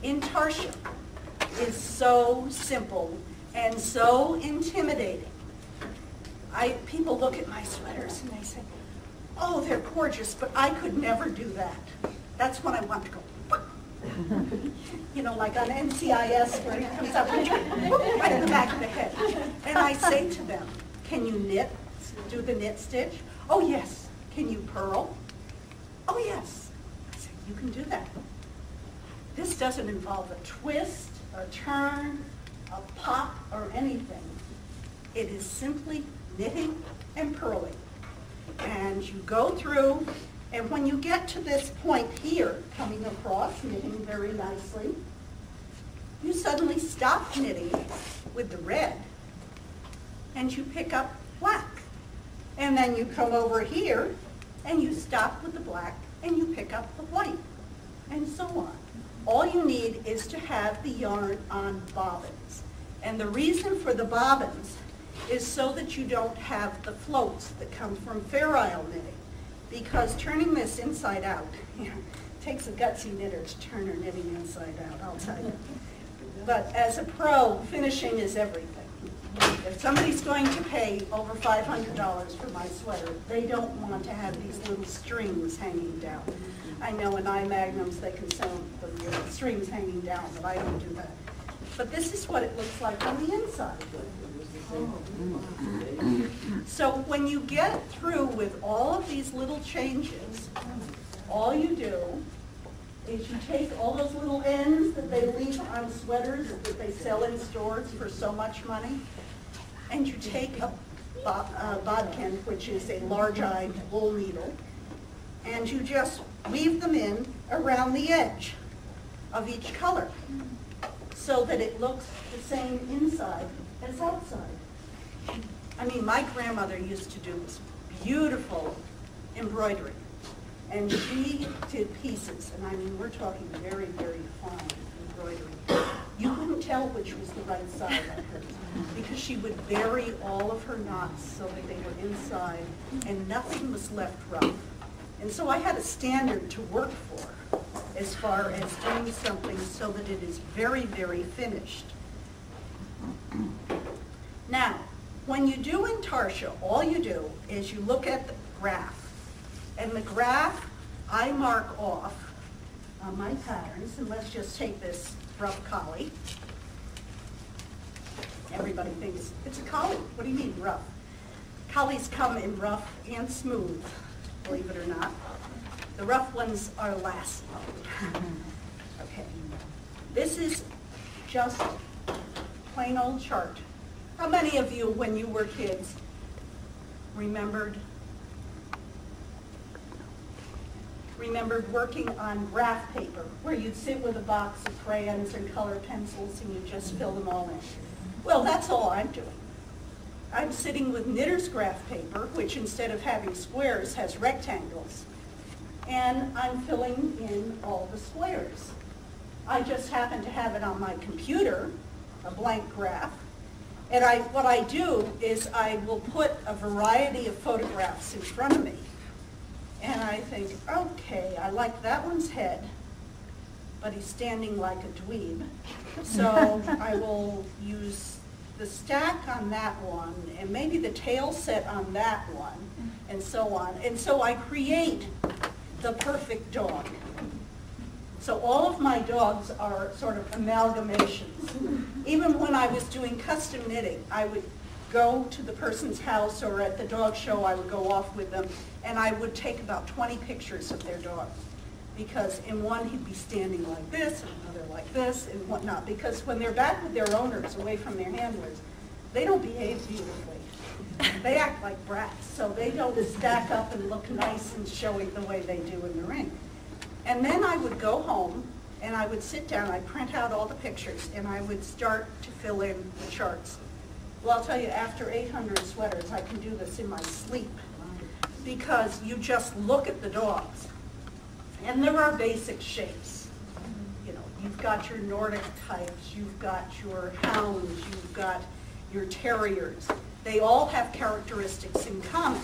Intarsia is so simple and so intimidating. People look at my sweaters and they say, oh, they're gorgeous, but I could never do that. That's when I want to go, you know, like on NCIS where he comes up and right in the back of the head. And I say to them, can you knit, do the knit stitch? Oh, yes. Can you purl? Oh, yes. I said, you can do that. This doesn't involve a twist, a turn, a pop, or anything. It is simply knitting and purling. And you go through, and when you get to this point here, coming across, knitting very nicely, you suddenly stop knitting with the red, and you pick up black. And then you come over here, and you stop with the black, and you pick up the white, and so on. All you need is to have the yarn on bobbins. And the reason for the bobbins is so that you don't have the floats that come from Fair Isle knitting. Because turning this inside out, takes a gutsy knitter to turn her knitting inside out, I'll tell you. But as a pro, finishing is everything. If somebody's going to pay over $500 for my sweater, they don't want to have these little strings hanging down. I know in iMagnums they can sell the strings hanging down, but I don't do that. But this is what it looks like on the inside. So when you get through with all of these little changes, all you do is you take all those little ends that they leave on sweaters that they sell in stores for so much money, and you take a bodkin, which is a large-eyed wool needle, and you just weave them in around the edge of each color so that it looks the same inside as outside. I mean, my grandmother used to do this beautiful embroidery, and she did pieces, and I mean, we're talking very, very fine embroidery. You couldn't tell which was the right side of hers because she would bury all of her knots so that they were inside and nothing was left rough. And so I had a standard to work for as far as doing something so that it is very, very finished. Now, when you do Intarsia, all you do is you look at the graph. And the graph I mark off on my patterns, and let's just take this rough collie. Everybody thinks it's a collie. What do you mean rough? Collies come in rough and smooth, believe it or not. The rough ones are last. Okay. This is just plain old chart. How many of you, when you were kids, remembered working on graph paper, where you'd sit with a box of crayons and colored pencils and you just fill them all in? Well, that's all I'm doing. I'm sitting with knitter's graph paper, which instead of having squares has rectangles, and I'm filling in all the squares. I just happen to have it on my computer, a blank graph, and what I do is I will put a variety of photographs in front of me. And I think, okay, I like that one's head, but he's standing like a dweeb. So I will use the stack on that one, and maybe the tail set on that one, and so on. And so I create the perfect dog. So all of my dogs are sort of amalgamations. Even when I was doing custom knitting, I would go to the person's house, or at the dog show I would go off with them, and I would take about 20 pictures of their dogs. Because in one he'd be standing like this, and another like this, and whatnot. Because when they're back with their owners, away from their handlers, they don't behave beautifully. They act like brats, so they don't stack up and look nice and showy the way they do in the ring. And then I would go home, and I would sit down, I'd print out all the pictures, and I would start to fill in the charts. Well, I'll tell you, after 800 sweaters, I can do this in my sleep, because you just look at the dogs, and there are basic shapes. You know, you've got your Nordic types, you've got your hounds, you've got your terriers. They all have characteristics in common.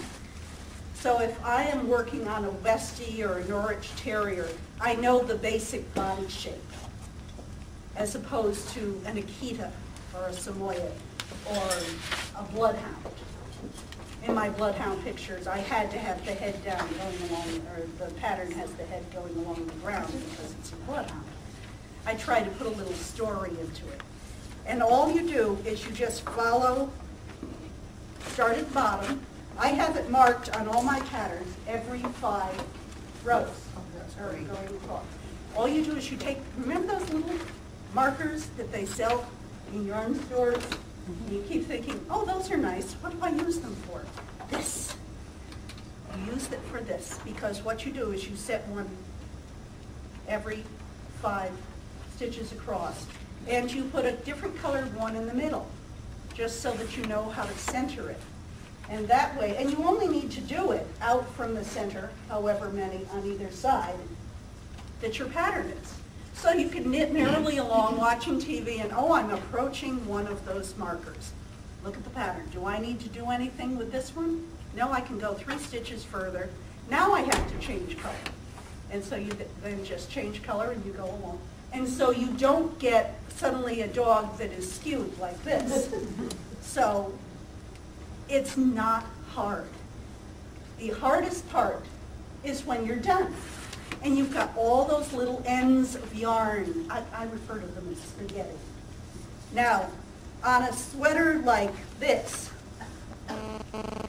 So if I am working on a Westie or a Norwich Terrier, I know the basic body shape. as opposed to an Akita or a Samoyed or a bloodhound. In my bloodhound pictures, I had to have the head down going along, or the pattern has the head going along the ground because it's a bloodhound. I try to put a little story into it. And all you do is you just follow, start at the bottom. I have it marked on all my patterns every 5 rows, or going across. All you do is you take, remember those little markers that they sell in yarn stores? And you keep thinking, oh, those are nice. What do I use them for? This. You use it for this, because what you do is you set one every 5 stitches across, and you put a different colored one in the middle, just so that you know how to center it. And that way, and you only need to do it out from the center, however many on either side that your pattern is. So you can knit merrily along watching TV and, oh, I'm approaching one of those markers. Look at the pattern. Do I need to do anything with this one? No, I can go 3 stitches further. Now I have to change color. And so you then just change color and you go along. And so you don't get suddenly a dog that is skewed like this. So it's not hard. The hardest part is when you're done. And you've got all those little ends of yarn. I refer to them as spaghetti. Now, on a sweater like this,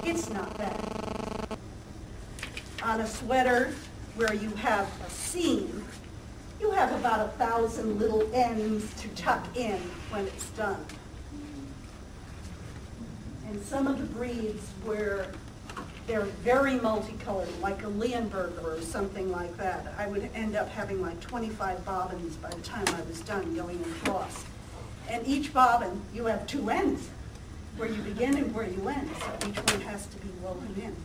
it's not bad. On a sweater where you have a seam, you have about 1,000 little ends to tuck in when it's done. And some of the breeds where they're very multicolored, like a Leonberger or something like that, I would end up having like 25 bobbins by the time I was done going across. And each bobbin, you have 2 ends, where you begin and where you end, so each one has to be woven in.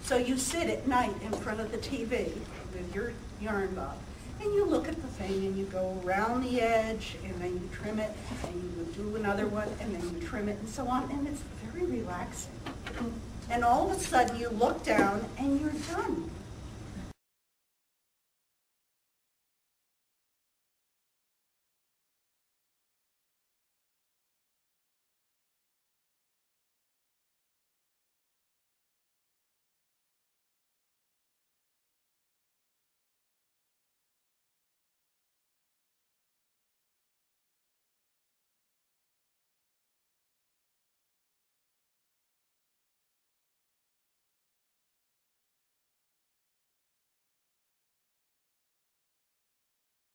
So you sit at night in front of the TV with your yarn bob, and you look at the thing and you go around the edge, and then you trim it, and you do another one, and then you trim it, and so on, and it's very relaxing. And all of a sudden you look down and you're done.